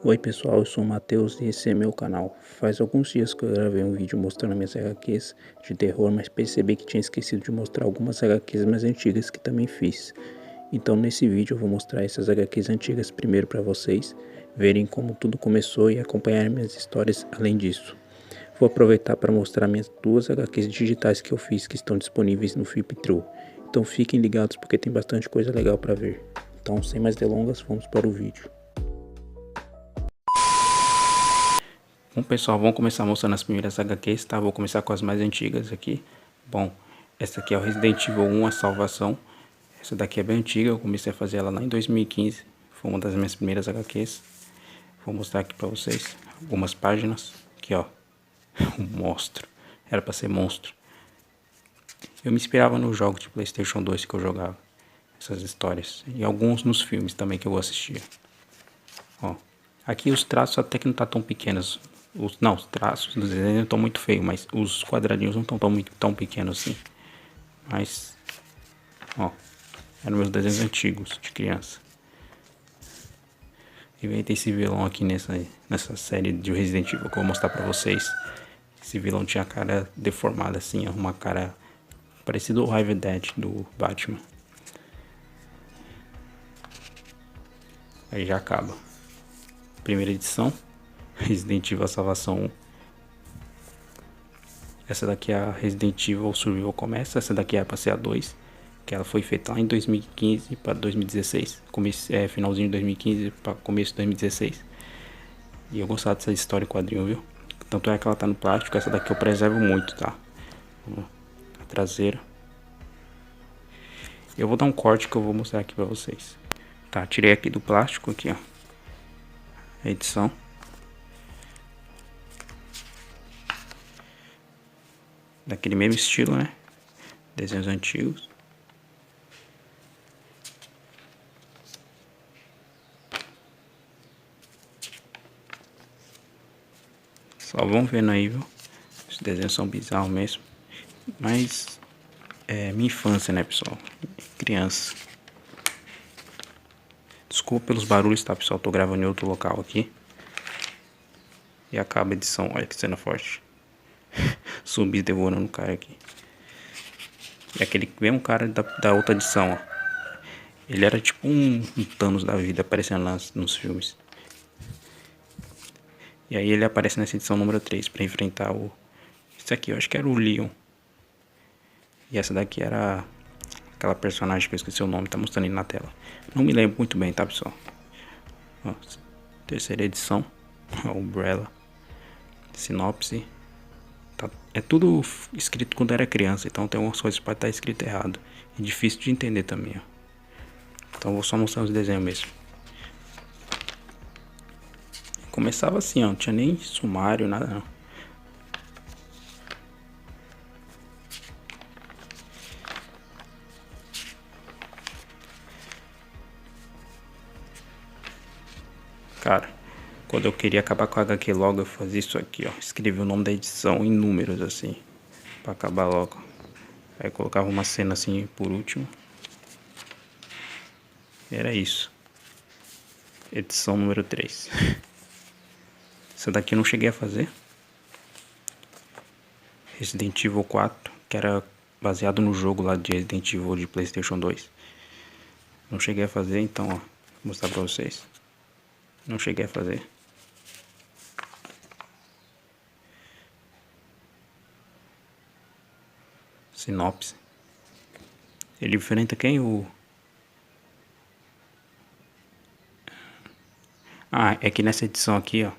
Oi pessoal, eu sou o Matheus e esse é meu canal. Faz alguns dias que eu gravei um vídeo mostrando minhas HQs de terror, mas percebi que tinha esquecido de mostrar algumas HQs mais antigas que também fiz. Então nesse vídeo eu vou mostrar essas HQs antigas primeiro para vocês, verem como tudo começou e acompanhar minhas histórias além disso. Vou aproveitar para mostrar minhas duas HQs digitais que eu fiz que estão disponíveis no Flipthrough. Então fiquem ligados porque tem bastante coisa legal para ver. Então sem mais delongas, vamos para o vídeo. Bom pessoal, vamos começar mostrando as primeiras HQs, tá? Vou começar com as mais antigas aqui. Bom, essa aqui é o Resident Evil 1, A Salvação. Essa daqui é bem antiga, eu comecei a fazer ela lá em 2015. Foi uma das minhas primeiras HQs. Vou mostrar aqui pra vocês algumas páginas. Aqui ó, um monstro. Era pra ser monstro. Eu me inspirava nos jogos de Playstation 2 que eu jogava. Essas histórias. E alguns nos filmes também que eu assistia. Ó, aqui os traços até que não tá tão pequenos. Os traços dos desenhos não estão muito feios, mas os quadradinhos não estão tão pequenos assim. Mas, ó, eram meus desenhos antigos de criança. E vem ter esse vilão aqui nessa série de Resident Evil que eu vou mostrar pra vocês. Esse vilão tinha a cara deformada assim, ó, uma cara parecida ao Evil Dead do Batman. Aí já acaba. Primeira edição, Resident Evil A Salvação 1. Essa daqui é a Resident Evil Survival Começa. Essa daqui é pra ser a 2, que ela foi feita lá em 2015 para 2016. Finalzinho de 2015 para começo de 2016. E eu gostava dessa história em quadrinho, viu? Tanto é que ela tá no plástico. Essa daqui eu preservo muito, tá? A traseira. Eu vou dar um corte que eu vou mostrar aqui pra vocês. Tá, tirei aqui do plástico, aqui ó, a edição. Daquele mesmo estilo, né? Desenhos antigos. Só vão vendo aí, viu? Os desenhos são bizarros mesmo. Mas é minha infância, né, pessoal? Criança. Desculpa pelos barulhos, tá, pessoal? Tô gravando em outro local aqui. E acaba a edição. Olha que cena forte. Zumbi devorando o cara aqui. E aquele mesmo cara da outra edição, ó. Ele era tipo um Thanos da vida aparecendo lá nos filmes. E aí ele aparece nessa edição número 3 pra enfrentar o... Isso aqui eu acho que era o Leon. E essa daqui era aquela personagem que eu esqueci o nome, tá mostrando aí na tela. Não me lembro muito bem, tá, pessoal? Ó, terceira edição. Umbrella. Sinopse. Tá, é tudo escrito quando era criança, então tem algumas coisas que pode estar escrito errado. E difícil de entender também, ó. Então vou só mostrar os desenhos mesmo. Começava assim, ó, não tinha nem sumário, nada não. Cara, quando eu queria acabar com a HQ logo, eu fazia isso aqui, ó. Escrevia o nome da edição em números, assim, pra acabar logo. Aí colocava uma cena assim por último. Era isso. Edição número 3. Essa daqui eu não cheguei a fazer. Resident Evil 4, que era baseado no jogo lá de Resident Evil de Playstation 2. Não cheguei a fazer, então, ó, vou mostrar pra vocês. Não cheguei a fazer. Sinopse. Ele enfrenta quem? É que nessa edição aqui, ó,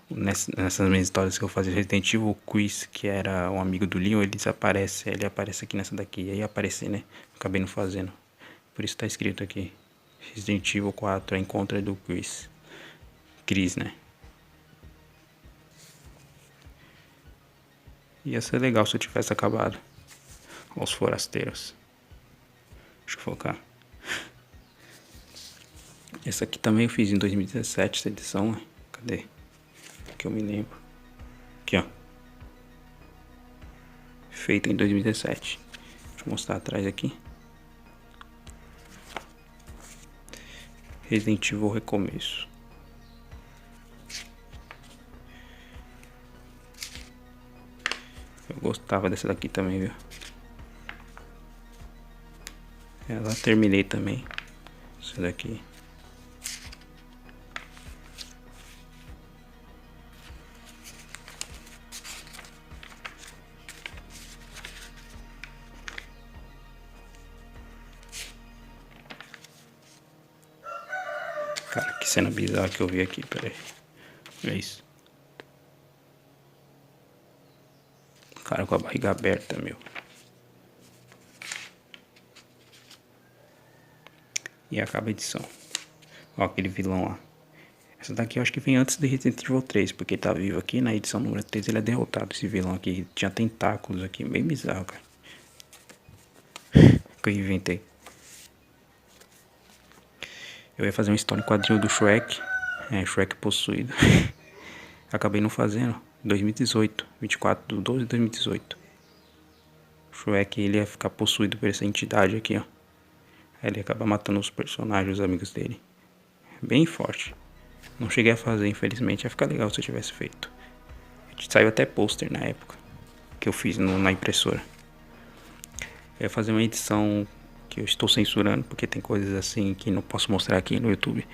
nessas minhas histórias que eu fazia Resident Evil, o Chris, que era um amigo do Leon, ele desaparece. Ele aparece aqui nessa daqui. E aí aparecer, né? Acabei não fazendo. Por isso tá escrito aqui. Resident Evil 4, a encontra do Chris. Chris, né? Ia ser legal se eu tivesse acabado. Os forasteiros. Deixa eu focar. Essa aqui também eu fiz em 2017, essa edição. Cadê? Que eu me lembro. Aqui, ó. Feita em 2017. Deixa eu mostrar atrás aqui. Resident Evil Recomeço. Eu gostava dessa daqui também, viu? Ela terminei também. Essa daqui. Cara, que cena bizarra que eu vi aqui, peraí. Olha isso. Cara com a barriga aberta, meu. E acaba a edição. Ó, aquele vilão lá. Essa daqui eu acho que vem antes de Resident Evil 3, porque ele tá vivo aqui. Na edição número 3 ele é derrotado, esse vilão aqui. Tinha tentáculos aqui, bem bizarro, cara. Que eu inventei. Eu ia fazer uma história em quadrinho do Shrek. Shrek possuído. Acabei não fazendo. 2018, 24/12/2018. O Shrek, ele ia ficar possuído por essa entidade aqui, ó. Aí ele acaba matando os personagens, os amigos dele. Bem forte. Não cheguei a fazer, infelizmente. Ia ficar legal se eu tivesse feito. Saiu até pôster na época que eu fiz na impressora. Eu ia fazer uma edição que eu estou censurando, porque tem coisas assim que não posso mostrar aqui no YouTube.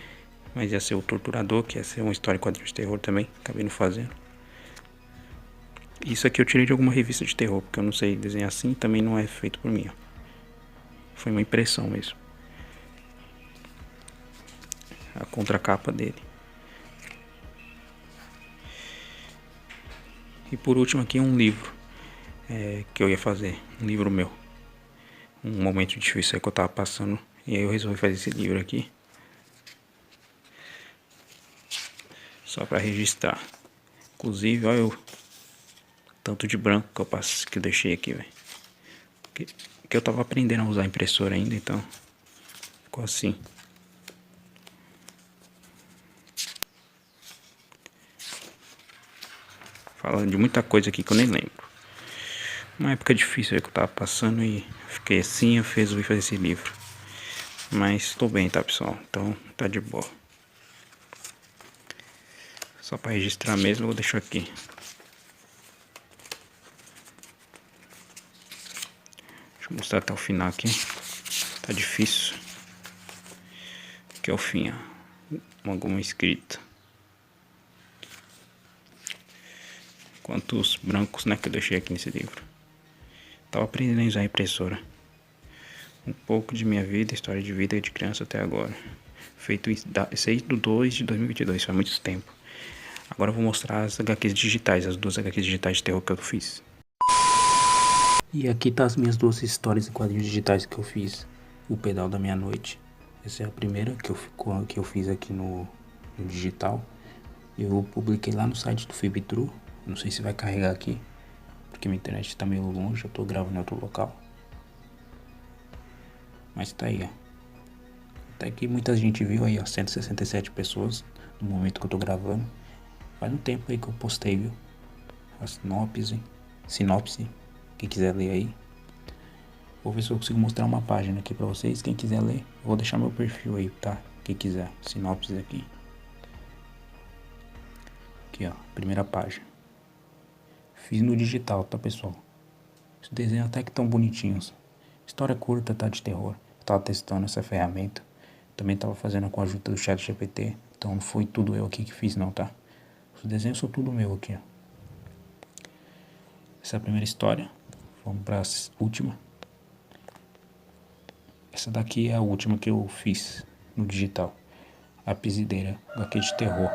Mas ia ser o Torturador, que ia ser uma história em quadrinhos de terror também. Acabei não fazendo. Isso aqui eu tirei de alguma revista de terror, porque eu não sei desenhar assim, também não é feito por mim, ó. Foi uma impressão mesmo. A contracapa dele. E por último aqui um livro que eu ia fazer. Um livro meu. Um momento difícil aí que eu tava passando. E aí eu resolvi fazer esse livro aqui. Só pra registrar. Inclusive, olha o tanto de branco que eu passo, que eu deixei aqui, velho. Que eu tava aprendendo a usar a impressora ainda, então ficou assim. Falando de muita coisa aqui que eu nem lembro. Uma época difícil aí que eu tava passando e fiquei assim, eu resolvi fazer esse livro. Mas tô bem, tá, pessoal? Então tá de boa. Só pra registrar mesmo, eu vou deixar aqui. Deixa eu mostrar até o final aqui. Tá difícil. Aqui é o fim, ó. Alguma escrita. Quantos brancos, né, que eu deixei aqui nesse livro. Tava aprendendo a usar a impressora. Um pouco de minha vida, história de vida de criança até agora. Feito em 6/2/2022, faz muito tempo. Agora eu vou mostrar as HQs digitais, as duas HQs digitais de terror que eu fiz. E aqui tá as minhas duas histórias em quadrinhos digitais que eu fiz. O Pedal da Meia-Noite. Essa é a primeira que eu fiz aqui no digital. Eu publiquei lá no site do Fibtru. Não sei se vai carregar aqui, porque minha internet tá meio longe, eu tô gravando em outro local. Mas tá aí, ó. Até que muita gente viu aí, ó, 167 pessoas no momento que eu tô gravando. Faz um tempo aí que eu postei, viu? A sinopse, quem quiser ler aí. Vou ver se eu consigo mostrar uma página aqui pra vocês. Quem quiser ler, eu vou deixar meu perfil aí, tá? Quem quiser, sinopse aqui. Aqui, ó, primeira página. Fiz no digital, tá, pessoal? Os desenhos até que tão bonitinhos. História curta, tá, de terror. Eu tava testando essa ferramenta. Também tava fazendo com a ajuda do ChatGPT. Então não foi tudo eu aqui que fiz não, tá? Os desenhos são tudo meu aqui, ó. Essa é a primeira história. Vamos pra última. Essa daqui é a última que eu fiz no digital. A Pisideira, HQ de terror.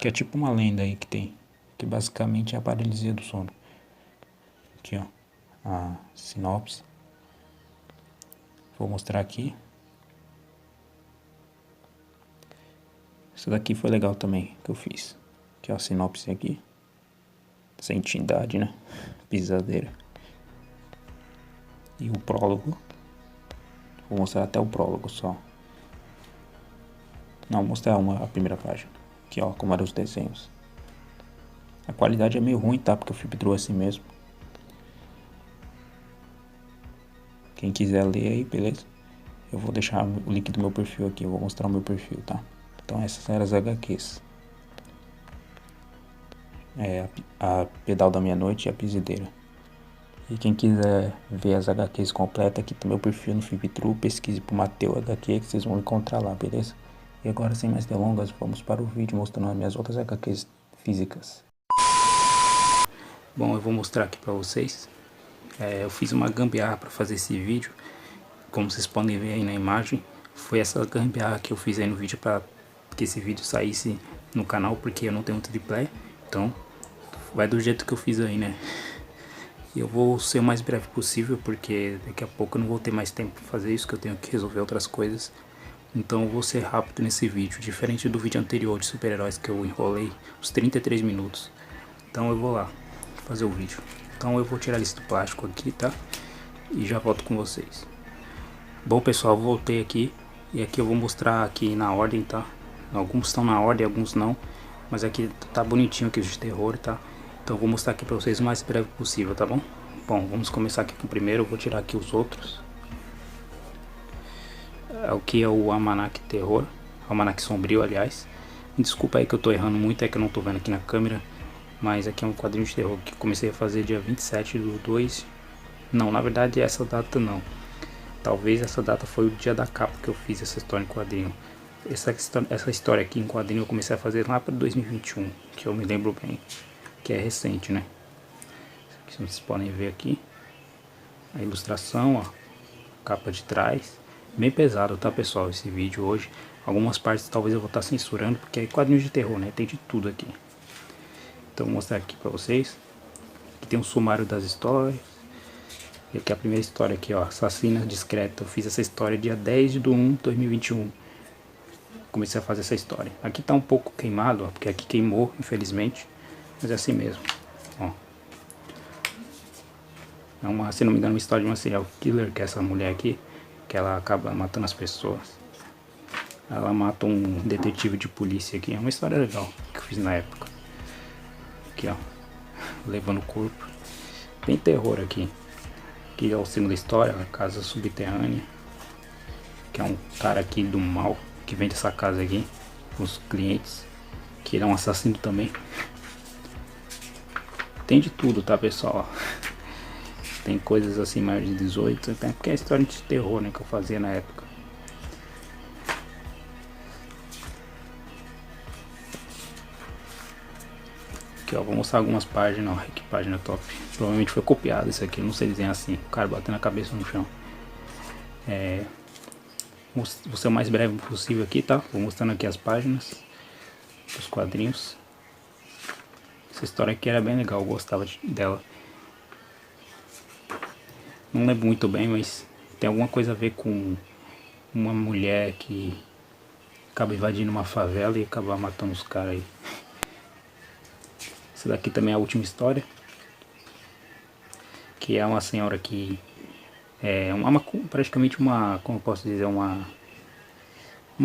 Que é tipo uma lenda aí que tem. Que basicamente é a paralisia do sono. Aqui, ó. A sinopse. Vou mostrar aqui. Essa daqui foi legal também, que eu fiz. Aqui, ó, a sinopse aqui. Sem entidade, né? Pisadeira. E o prólogo. Vou mostrar até o prólogo só. Não, vou mostrar a primeira página. Aqui, ó, como eram os desenhos. A qualidade é meio ruim, tá? Porque eu filtrou assim mesmo. Quem quiser ler aí, beleza? Eu vou deixar o link do meu perfil aqui. Eu vou mostrar o meu perfil, tá? Então essas eram as HQs. A Pedal da Meia-Noite e a Pisadeira. E quem quiser ver as HQs completas, aqui tem meu perfil no FibTrue, pesquise por Mateu HQ que vocês vão encontrar lá, beleza? E agora, sem mais delongas, vamos para o vídeo mostrando as minhas outras HQs físicas. Bom, eu vou mostrar aqui pra vocês. Eu fiz uma gambiarra para fazer esse vídeo. Como vocês podem ver aí na imagem, foi essa gambiarra que eu fiz aí no vídeo para que esse vídeo saísse no canal, porque eu não tenho muito replay. Então, vai do jeito que eu fiz aí, né? E eu vou ser o mais breve possível, porque daqui a pouco eu não vou ter mais tempo para fazer isso, que eu tenho que resolver outras coisas. Então eu vou ser rápido nesse vídeo, diferente do vídeo anterior de super-heróis que eu enrolei os 33 minutos. Então eu vou lá fazer o vídeo. Então eu vou tirar isso do plástico aqui, tá? E já volto com vocês. Bom pessoal, voltei aqui. E aqui eu vou mostrar aqui na ordem, tá? Alguns estão na ordem, alguns não. Mas aqui tá bonitinho aqui de terror, tá? Então eu vou mostrar aqui pra vocês o mais breve possível, tá bom? Bom, vamos começar aqui com o primeiro. Eu vou tirar aqui os outros. O que é o Almanac Terror. Almanac Sombrio, aliás. Desculpa aí que eu tô errando muito, é que eu não tô vendo aqui na câmera. Mas aqui é um quadrinho de terror que eu comecei a fazer dia 27/2. Não, na verdade essa data não. Talvez essa data foi o dia da capa que eu fiz essa história em quadrinho. Essa história aqui em quadrinho eu comecei a fazer lá para 2021, que eu me lembro bem. Que é recente, né? Aqui vocês podem ver aqui. A ilustração, ó. Capa de trás. Bem pesado, tá pessoal, esse vídeo hoje. Algumas partes talvez eu vou estar censurando, porque é quadrinho de terror, né? Tem de tudo aqui. Então vou mostrar aqui pra vocês. Aqui tem um sumário das histórias. E aqui a primeira história aqui, ó. Assassina Discreta. Eu fiz essa história dia 10/1/2021. Comecei a fazer essa história. Aqui tá um pouco queimado, ó. Porque aqui queimou, infelizmente. Mas é assim mesmo, ó. É uma, se não me engano, uma história de uma serial killer, que é essa mulher aqui, que ela acaba matando as pessoas. Ela mata um detetive de polícia aqui. É uma história legal que eu fiz na época. Aqui, ó. Levando o corpo. Tem terror aqui. Aqui é o segunda história, a casa subterrânea. Que é um cara aqui do mal que vende essa casa aqui com os clientes. Que ele é um assassino também. Tem de tudo, tá pessoal? Tem coisas assim maior de 18, até porque é história de terror, né, que eu fazia na época. Aqui ó, vou mostrar algumas páginas, ó, que página top. Provavelmente foi copiado isso aqui, não sei desenhar assim, o cara batendo a cabeça no chão. Vou ser o mais breve possível aqui, tá? Vou mostrando aqui as páginas, os quadrinhos. Essa história aqui era bem legal, eu gostava dela. Não lembro muito bem, mas tem alguma coisa a ver com uma mulher que acaba invadindo uma favela e acaba matando os caras aí. Essa daqui também é a última história. Que é uma senhora que é praticamente uma, como eu posso dizer, uma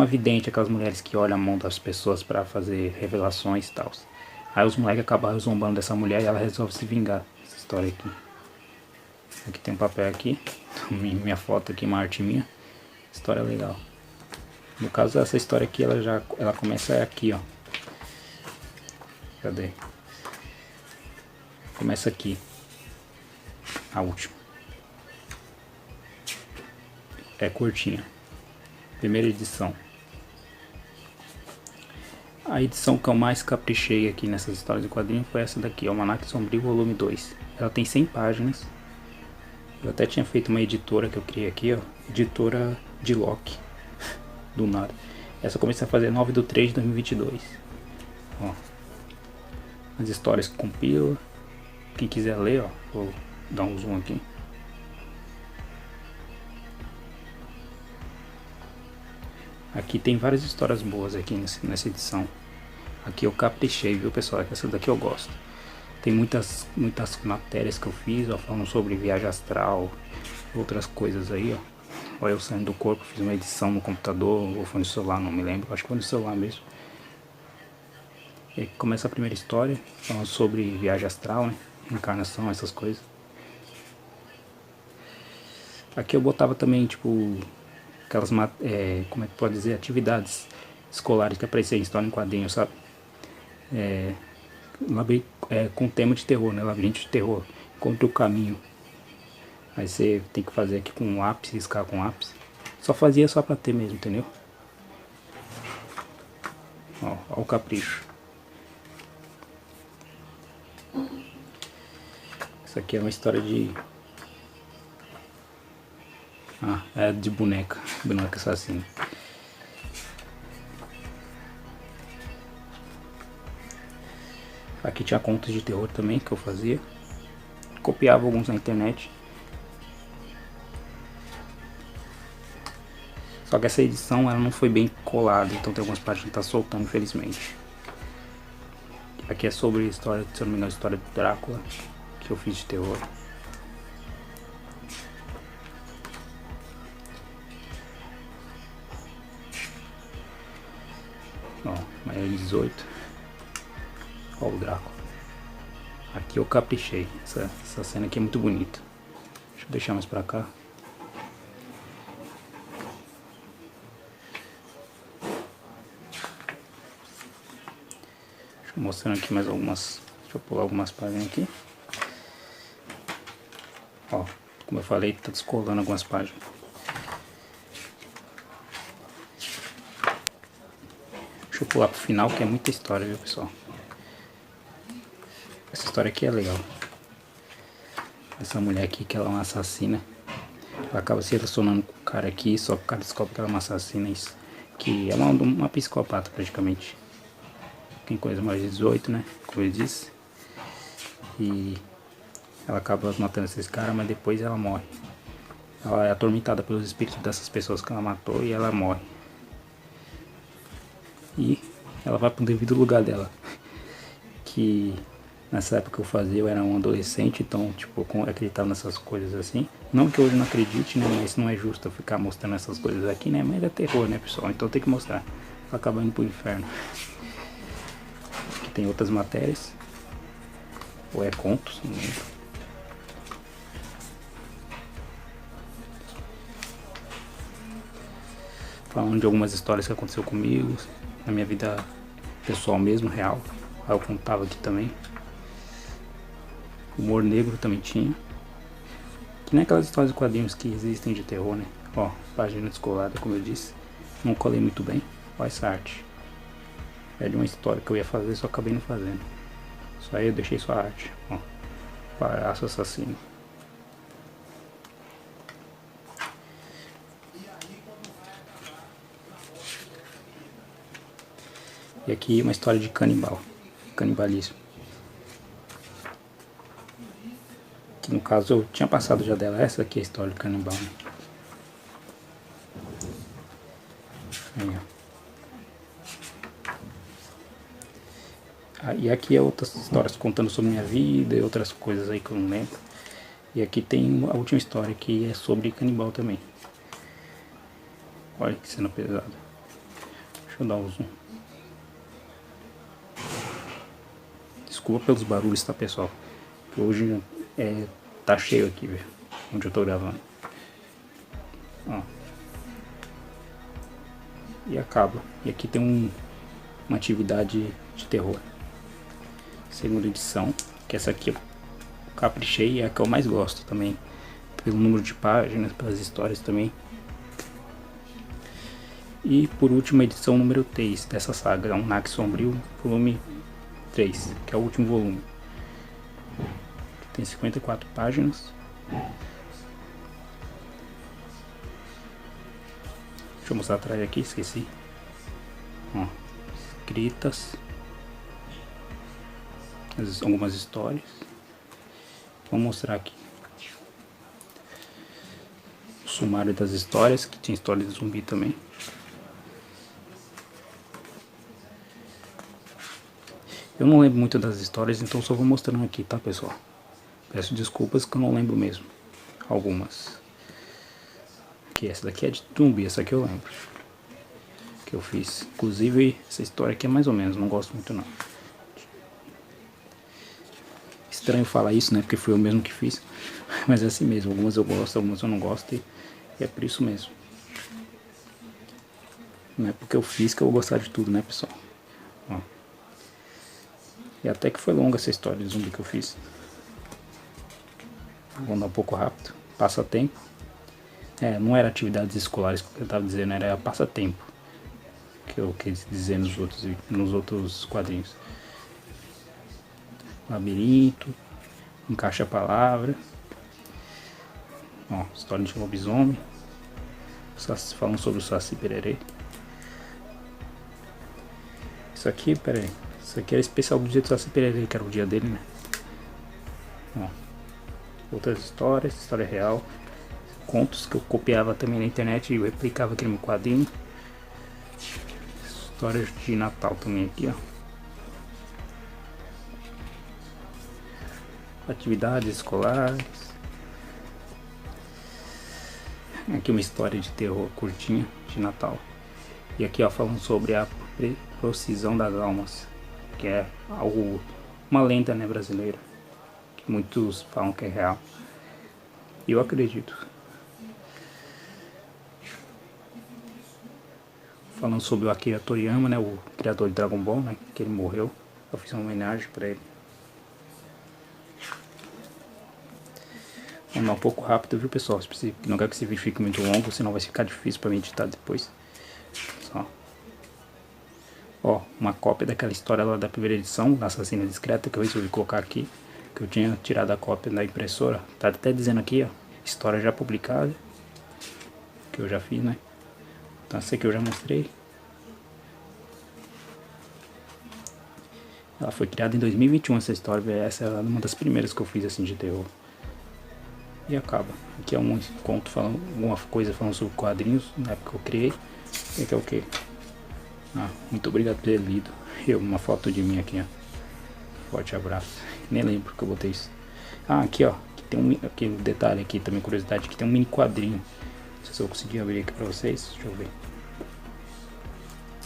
vidente, aquelas mulheres que olham a mão das pessoas para fazer revelações e tal. Aí os moleques acabaram zombando dessa mulher e ela resolve se vingar. Essa história aqui. Aqui tem um papel aqui, minha foto aqui, uma arte minha. História legal. No caso essa história aqui, ela começa aqui, ó. Cadê? Começa aqui. A última. É curtinha. Primeira edição. A edição que eu mais caprichei aqui nessas histórias de quadrinhos foi essa daqui, Almanac Sombrio volume 2. Ela tem 100 páginas. Eu até tinha feito uma editora que eu criei aqui, ó. Editora de Loki. Do nada. Essa eu comecei a fazer 9/3/2022. Ó. As histórias que compila. Quem quiser ler, ó. Vou dar um zoom aqui. Aqui tem várias histórias boas aqui nessa edição. Aqui eu caprichei, viu pessoal? Essa daqui eu gosto. Tem muitas matérias que eu fiz, ó, falando sobre viagem astral, outras coisas aí, ó. Olha eu saindo do corpo, fiz uma edição no computador, ou foi no celular, não me lembro, acho que foi no celular mesmo. E aí começa a primeira história, falando sobre viagem astral, né? Encarnação, essas coisas. Aqui eu botava também, tipo, aquelas, como é que pode dizer, atividades escolares que apareciam em história em quadrinhos, sabe? Com tema de terror, né? Labirinto de terror, Encontre o Caminho. Aí você tem que fazer aqui com um ápice, riscar com ápice. Só fazia só pra ter mesmo, entendeu? Ó o capricho. Isso aqui é uma história de... é de boneca assassina. Aqui tinha contos de terror também que eu fazia. Copiava alguns na internet. Só que essa edição ela não foi bem colada, então tem algumas partes que tá soltando, infelizmente. Aqui é sobre a história, se eu não me engano, a história do Drácula, que eu fiz de terror. Ó, maior de 18. Ó o Drácula. Aqui eu caprichei. Essa cena aqui é muito bonita. Deixa eu deixar mais pra cá. Deixa eu mostrando aqui mais algumas. Deixa eu pular algumas páginas aqui. Ó, como eu falei, tá descolando algumas páginas. Deixa eu pular pro final, que é muita história, viu, pessoal? Essa história aqui é legal. Essa mulher aqui, que ela é uma assassina. Ela acaba se relacionando com o cara aqui, só que o cara descobre que ela é uma assassina. Que é uma psicopata, praticamente. Tem coisa mais de 18, né? Como eu disse. E ela acaba matando esses caras, mas depois ela morre. Ela é atormentada pelos espíritos dessas pessoas que ela matou e ela morre. E ela vai para o devido lugar dela. Que nessa época que eu fazia, eu era um adolescente, então, tipo, eu acreditava nessas coisas assim. Não que hoje não acredite, né? Mas não é justo eu ficar mostrando essas coisas aqui, né? Mas é terror, né, pessoal? Então tem que mostrar. Ela acaba indo pro inferno. Aqui tem outras matérias. Ou é contos, não lembro. Falando de algumas histórias que aconteceu comigo, na minha vida pessoal mesmo, real. Aí eu contava aqui também. Humor negro também tinha. Que nem aquelas histórias de quadrinhos que existem de terror, né? Ó, página descolada, como eu disse. Não colei muito bem. Olha essa arte. É de uma história que eu ia fazer, só acabei não fazendo. Isso aí eu deixei só a arte. Ó, palhaço assassino. E aqui uma história de canibalismo. Que no caso eu tinha passado já dela, essa aqui é a história do canibal, né? Aí, ó. E aqui é outras histórias contando sobre minha vida e outras coisas aí que eu não lembro. E aqui tem a última história que é sobre canibal também. Olha que cena pesada. Deixa eu dar um zoom. Desculpa pelos barulhos, tá, pessoal? Que hoje tá cheio aqui, velho, onde eu tô gravando. Ó. E acaba. E aqui tem uma atividade de terror. Segunda edição, que essa aqui eu caprichei e é a que eu mais gosto também. Pelo número de páginas, pelas histórias também. E por último, a edição número 3 dessa saga, é um Nac Sombrio, volume 3, que é o último volume. Tem 54 páginas. Deixa eu mostrar atrás aqui, esqueci. Ó, escritas. Algumas histórias. Vou mostrar aqui. O sumário das histórias, que tinha história de zumbi também. Eu não lembro muito das histórias, então só vou mostrando aqui, tá, pessoal? Peço desculpas que eu não lembro mesmo. Algumas. Aqui, essa daqui é de zumbi, essa aqui eu lembro. Que eu fiz. Inclusive, essa história aqui é mais ou menos, não gosto muito não. Estranho falar isso, né? Porque foi eu mesmo que fiz. Mas é assim mesmo, algumas eu gosto, algumas eu não gosto. E é por isso mesmo. Não é porque eu fiz que eu vou gostar de tudo, né, pessoal? Ó. E até que foi longa essa história de zumbi que eu fiz. Vou andar um pouco rápido. passatempo. Não era atividades escolares que eu estava dizendo, era passatempo, que eu quis dizer nos outros quadrinhos. Labirinto, encaixa a palavra. Ó, história de lobisomem. Falando sobre o Saci Pererê. Isso aqui, pera aí. Isso aqui era especial do dia do Saci Pererê, que era o dia dele, né? Ó, outras histórias, história real. Contos que eu copiava também na internet e eu replicava aqui no meu quadrinho. Histórias de Natal também aqui, ó. Atividades escolares. Aqui uma história de terror curtinha de Natal. E aqui, ó, falando sobre a procissão das almas, que é algo, uma lenda, né, brasileira, que muitos falam que é real. E eu acredito. Falando sobre o Akira Toriyama, né, o criador de Dragon Ball, né, que ele morreu. Eu fiz uma homenagem para ele. Vamos lá, um pouco rápido, viu, pessoal? Não quero que esse vídeo fique muito longo, senão vai ficar difícil para mim editar depois. Só. Ó, uma cópia daquela história lá da primeira edição, da Assassina Discreta, que eu resolvi colocar aqui, que eu tinha tirado a cópia da impressora. Tá até dizendo aqui, ó, história já publicada, que eu já fiz, né? Então essa aqui eu já mostrei. Ela foi criada em 2021, essa história. Essa é uma das primeiras que eu fiz assim de terror. E acaba. Aqui é um conto falando, alguma coisa falando sobre quadrinhos, na época que eu criei. E aqui é o que? Muito obrigado por ter lido. Uma foto de mim aqui, ó. Forte abraço. Nem lembro que eu botei isso. Aqui, ó. Aqui um detalhe aqui também, curiosidade, que tem um mini quadrinho. Não sei se eu conseguir abrir aqui pra vocês. Deixa eu ver.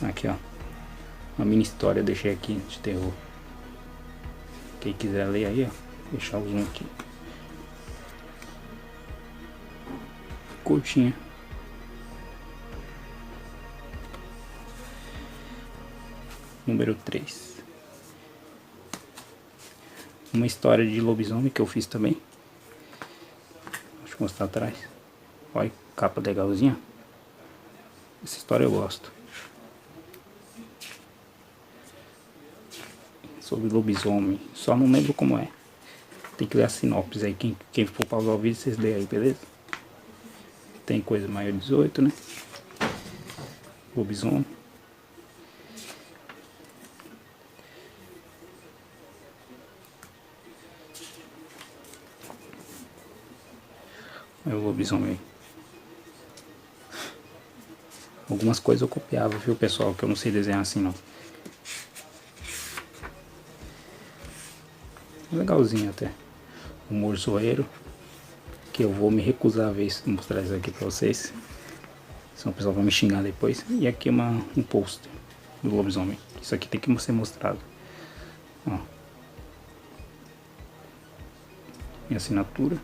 Aqui, ó. Uma mini história eu deixei aqui de terror. Quem quiser ler aí, ó. Deixar o zoom aqui. Curtinha. Número 3. Uma história de lobisomem que eu fiz também. Deixa eu mostrar atrás. Olha, capa legalzinha. Essa história eu gosto. Sobre lobisomem. Só não lembro como é. Tem que ler a sinopse aí. Quem for pausar o vídeo, vocês leem aí, beleza? Tem coisa maior de 18, né? Lobisomem. É o lobisomem aí. Algumas coisas eu copiava, viu, pessoal? Que eu não sei desenhar assim, não. Legalzinho até. Humor zoeiro. Que eu vou me recusar a ver isso, mostrar isso aqui pra vocês. Senão o pessoal vai me xingar depois. E aqui um pôster do lobisomem. Isso aqui tem que ser mostrado. Ó. Minha assinatura.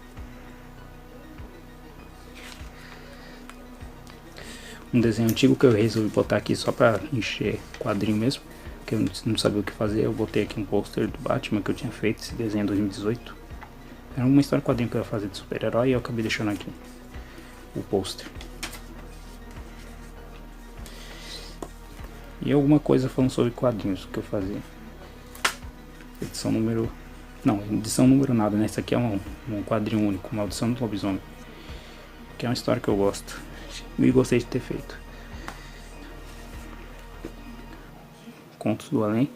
Um desenho antigo que eu resolvi botar aqui só pra encher quadrinho mesmo. Que eu não sabia o que fazer. Eu botei aqui um pôster do Batman que eu tinha feito. Esse desenho em 2018. Era uma história de quadrinho que eu ia fazer de super-herói e eu acabei deixando aqui o pôster. E alguma coisa falando sobre quadrinhos que eu fazia. Edição número... Não, edição número nada, né? Isso aqui é um quadrinho único, Maldição do Lobisomem. Que é uma história que eu gosto. E gostei de ter feito. Contos do Além.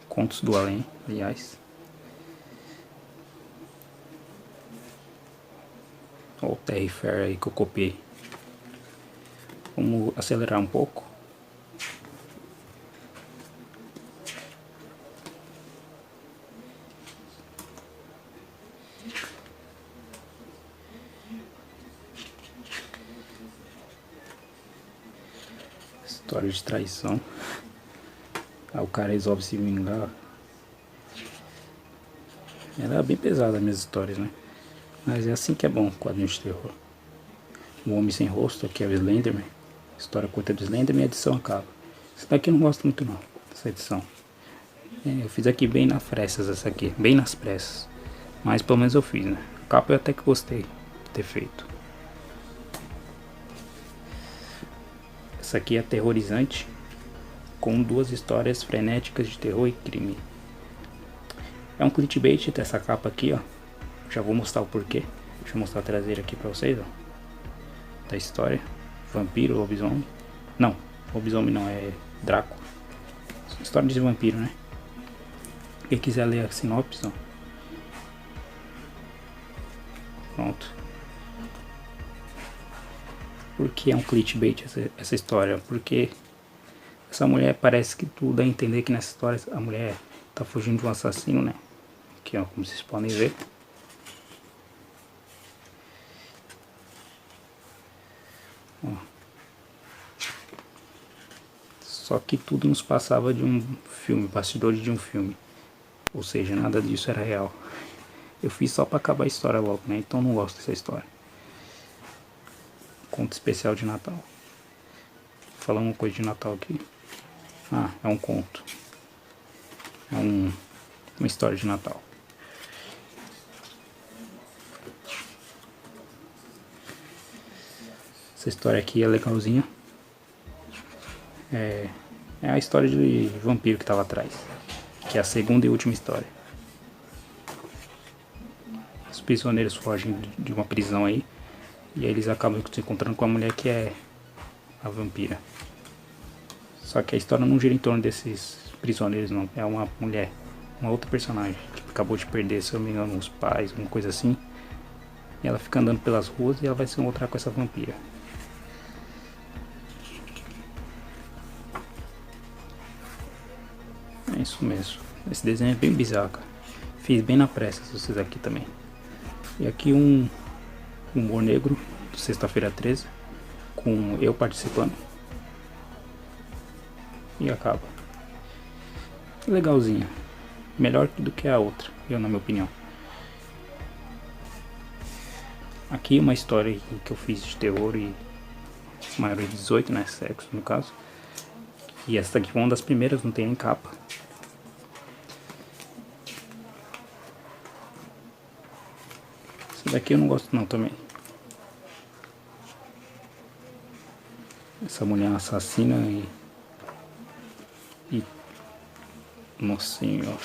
Contos do Além, aliás. Olha o Terry Fair aí que eu copiei. Vamos acelerar um pouco. História de traição. O cara resolve se vingar. Ela é bem pesada as minhas histórias, né? Mas é assim que é bom, quadrinho de terror. O Homem Sem Rosto, aqui é o Slenderman. História curta do Slenderman e a edição acaba. Essa daqui eu não gosto muito não, essa edição. Eu fiz aqui bem nas pressas, essa aqui, bem nas pressas. Mas pelo menos eu fiz, né? capa eu até que gostei de ter feito. Essa aqui é aterrorizante, com 2 histórias frenéticas de terror e crime. É um clickbait dessa capa aqui, ó. Já vou mostrar o porquê. Deixa eu mostrar a traseira aqui pra vocês, ó. Da história. Vampiro, lobisomem. Não, lobisomem não, é Drácula. História de vampiro, né? Quem quiser ler a sinopse, ó. Pronto. Por que é um clickbait essa história? Porque essa mulher, parece que tudo dá a entender que nessa história a mulher tá fugindo de um assassino, né? Aqui, ó, como vocês podem ver. Ó. Só que tudo nos passava de um filme, bastidores de um filme. Ou seja, nada disso era real. Eu fiz só pra acabar a história logo, né? Então não gosto dessa história. Conto especial de Natal. Falando uma coisa de Natal aqui. Ah, é um conto. É uma história de Natal. Essa história aqui é legalzinha. É a história de vampiro que tava atrás. Que é a segunda e última história. Os prisioneiros fogem de uma prisão aí. E aí eles acabam se encontrando com a mulher que é a vampira. Só que a história não gira em torno desses prisioneiros, não. É uma mulher, uma outra personagem, que acabou de perder, se eu não me engano, os pais, alguma coisa assim. E ela fica andando pelas ruas e ela vai se encontrar com essa vampira. É isso mesmo. Esse desenho é bem bizarro, cara. Fiz bem na pressa, vocês aqui também. E aqui um humor negro, sexta-feira 13, com eu participando. E acaba. Legalzinho. Melhor do que a outra, na minha opinião. Aqui uma história que eu fiz de terror e maior de 18, né? Sexo, no caso. E essa aqui foi uma das primeiras, não tem nem capa. Essa daqui eu não gosto não também. Essa mulher assassina e nossa senhora.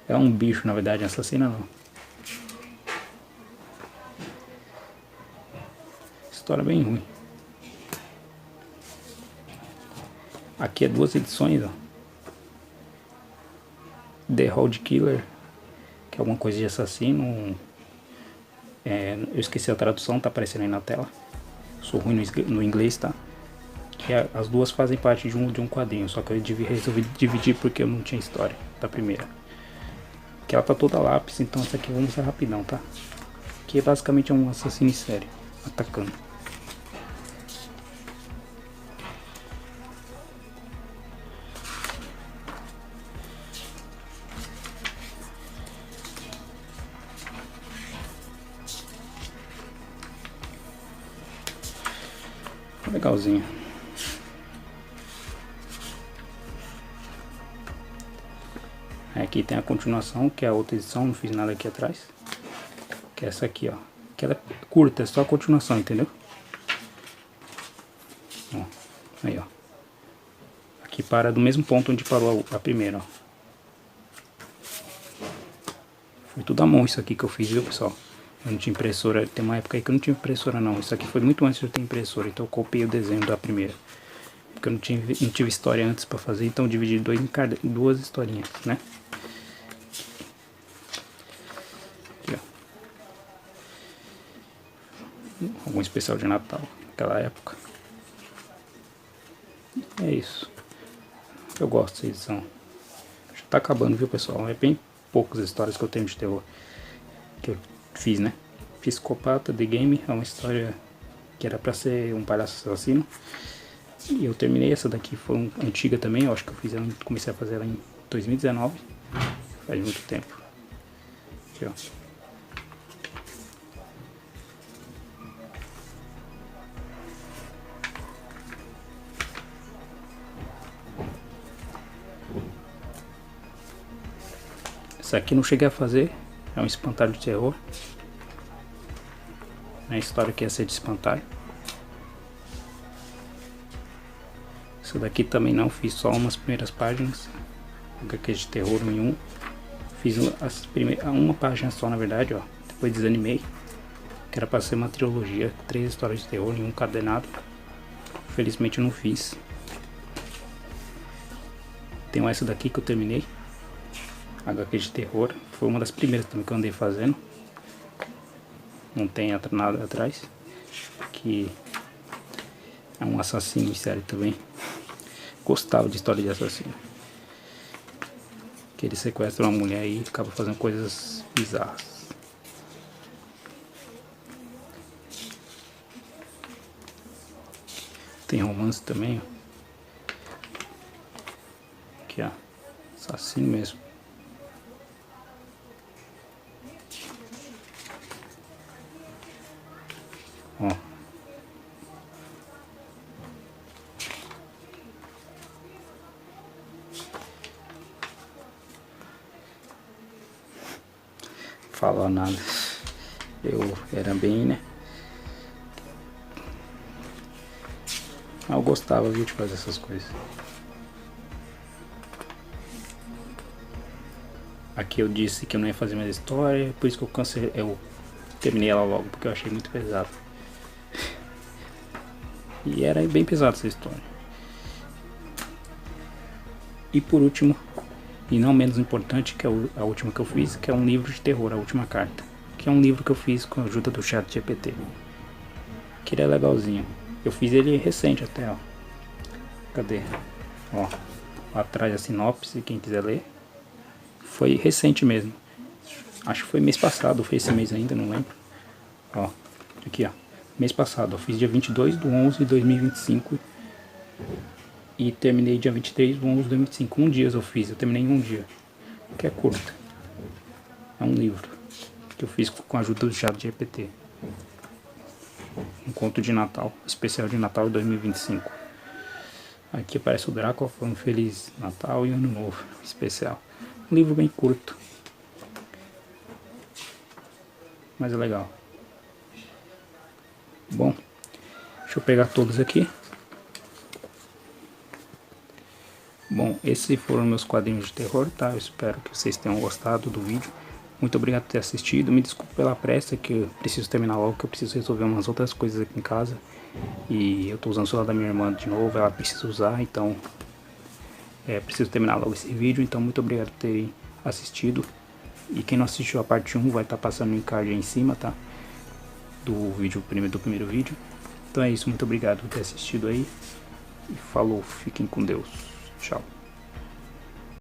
É um bicho, na verdade, assassina não. História bem ruim. Aqui é 2 edições, ó. The Hold Killer, que é alguma coisa de assassino. Eu esqueci a tradução, tá aparecendo aí na tela. Sou ruim no inglês, tá? Que as 2 fazem parte de um quadrinho, só que eu resolvi dividir porque eu não tinha história da primeira. Que ela tá toda lápis, então essa aqui eu vou mostrar rapidão, tá? Que basicamente é um assassino em série atacando. Legalzinho. Aqui tem a continuação, que é a outra edição, não fiz nada aqui atrás. Que é essa aqui, ó. Que ela é curta, é só a continuação, entendeu? Ó, aí, ó. Aqui para do mesmo ponto onde parou a primeira, ó. Foi tudo à mão isso aqui que eu fiz, viu, pessoal? Eu não tinha impressora, tem uma época aí que eu não tinha impressora não. Isso aqui foi muito antes de eu ter impressora, então eu copiei o desenho da primeira. Porque eu não tive história antes pra fazer, então eu dividi em 2 historinhas, né? Aqui, ó. Algum especial de Natal, naquela época. É isso. Eu gosto dessa edição. Já tá acabando, viu, pessoal? É bem poucas histórias que eu tenho de terror que eu fiz, né? Psicopata The Game é uma história que era pra ser um palhaço assassino. E eu terminei essa daqui, foi antiga também, eu acho que eu fiz ela, comecei a fazer ela em 2019. Faz muito tempo. Aqui, ó. Essa aqui não cheguei a fazer, é um espantalho de terror. A história que ia ser de espantalho. Essa daqui também não, fiz só umas primeiras páginas. HQ de terror em um. Fiz uma página só, na verdade, ó. Depois desanimei. Que era pra ser uma trilogia, 3 histórias de terror em um cadenado. Felizmente eu não fiz. Tem essa daqui que eu terminei. HQ de terror. Foi uma das primeiras também que eu andei fazendo. Não tem nada atrás. Que é um assassino em série também. Gostava de história de assassino. Que ele sequestra uma mulher e acaba fazendo coisas bizarras. Tem romance também, ó. Aqui, ó. Assassino mesmo. Ó. Falar nada. Eu era bem, né? Eu gostava, viu, de fazer essas coisas. Aqui eu disse que eu não ia fazer mais história, por isso que eu terminei ela logo, porque eu achei muito pesado. E era bem pesado essa história. E por último, e não menos importante, que é a última que eu fiz, que é um livro de terror, a última carta. Que é um livro que eu fiz com a ajuda do ChatGPT. Que ele é legalzinho. Eu fiz ele recente até, ó. Cadê? Ó, atrás a sinopse, quem quiser ler. Foi recente mesmo. Acho que foi mês passado, ou foi esse mês ainda, não lembro. Ó, aqui ó. Mês passado, eu fiz dia 22/11/2025. E terminei dia 23/11/2025. Um dia eu fiz, eu terminei em um dia. Que é curto. É um livro que eu fiz com a ajuda do ChatGPT. Um conto de Natal, especial de Natal de 2025. Aqui aparece o Drácula falando Feliz Natal e Ano Novo, especial. Um livro bem curto, mas é legal. Bom, deixa eu pegar todos aqui. Bom, esses foram meus quadrinhos de terror, tá? Eu espero que vocês tenham gostado do vídeo. Muito obrigado por ter assistido. Me desculpe pela pressa, que eu preciso terminar logo, que eu preciso resolver umas outras coisas aqui em casa. E eu tô usando o celular da minha irmã de novo, ela precisa usar, então preciso terminar logo esse vídeo. Então muito obrigado por terem assistido. E quem não assistiu a parte 1 vai estar passando no card aí em cima, tá? Do primeiro vídeo. Então é isso, muito obrigado por ter assistido aí. E falou, fiquem com Deus. Tchau.